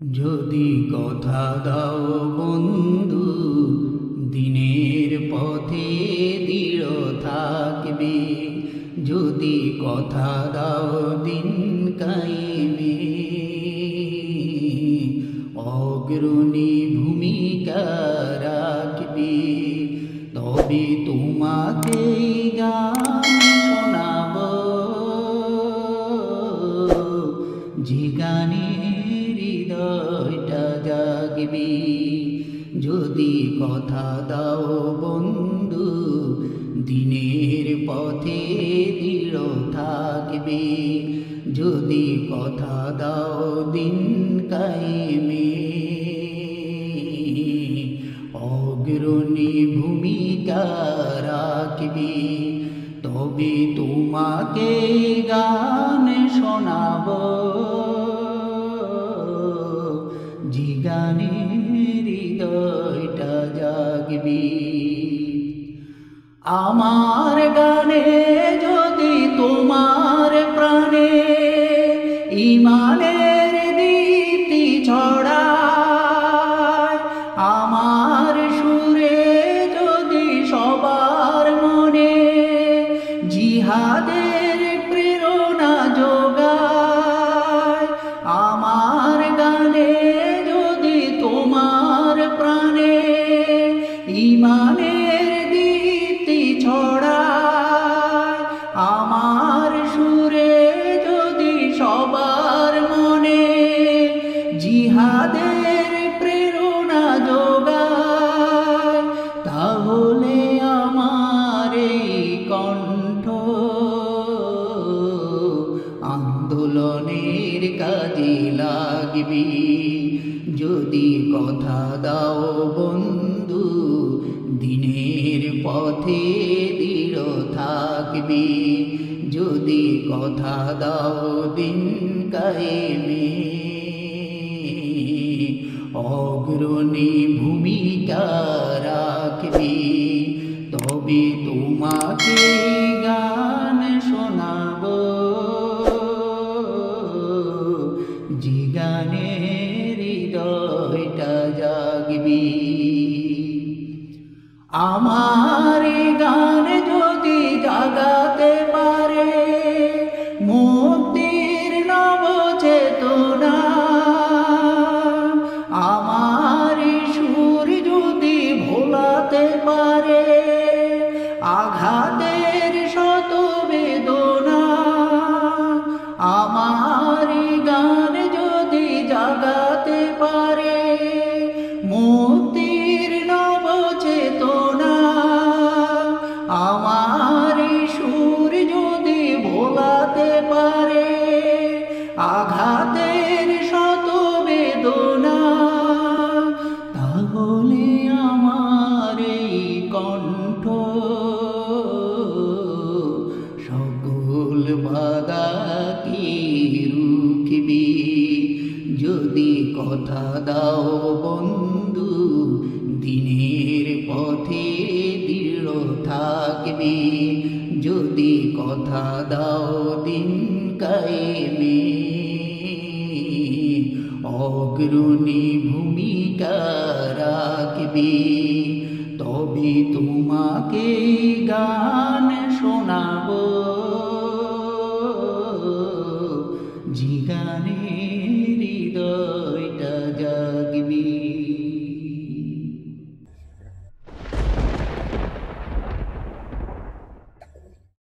যদি কথা দাও বন্ধু, দিনের পথে দৃঢ় থাকবে। যদি কথা দাও দিন কায়েমে, অগ্রণী ভূমিকা রাখবে। তবে তোমাকে গান শোনাব, যে গানে হৃদয়টা জাগবে। যদি কথা দাও বন্ধু, দিনের পথে দৃঢ় থাকবে। যদি কথা দাও দিন কায়েমে, অগ্রণী ভূমিকা রাখবে। তবে তোমাকে গান শোনাব, যে গানে হৃদয়টা জাগবে। আমার গানে যদি তোমার প্রাণে ঈমানের দীপ্তি ছড়ায়, আমার সুরে যদি সবার মনে জিহাদের প্রেরণা যোগায়, আমার গানে যদি তোমার প্রাণে ঈমানের দীপ্তি ছড়ায়, আমার সুরে যদি সবার মনে জিহাদের প্রেরণা যোগায়, তাহলে আমার এই কণ্ঠ আন্দোলনের কাজে লাগবে। যদি কথা দাও বন্ধু, দিনের পথে দৃঢ় থাকবে। যদি কথা দাও দিন কায়েমে, অগ্রণী ভূমিকা রাখবে। তবে তোমাকে গান শোনাব, যে গানে হৃদয়টা জাগবে। আমার গান যদি জাগাতে পারে মুক্তির নব চেতনা, আমার সুর যদি ভোলাতে পারে আঘাতের শত বেদনা, আমার গান যদি জাগাতে পারে মুক্তির নব চেতনা, আমার সুর যদি ভোলাতে পারে আঘাতের শত বেদনা, তাহলে আমার এই কণ্ঠ সকল বাধাকে রুখবে। যদি কথা দাও বন্ধু, দিনের পথে দৃঢ় থাকবে। যদি কথা দাও দিন কায়েমে, অগ্রণী ভূমিকা রাখবে। তবে তোমাকে গান শোনাব।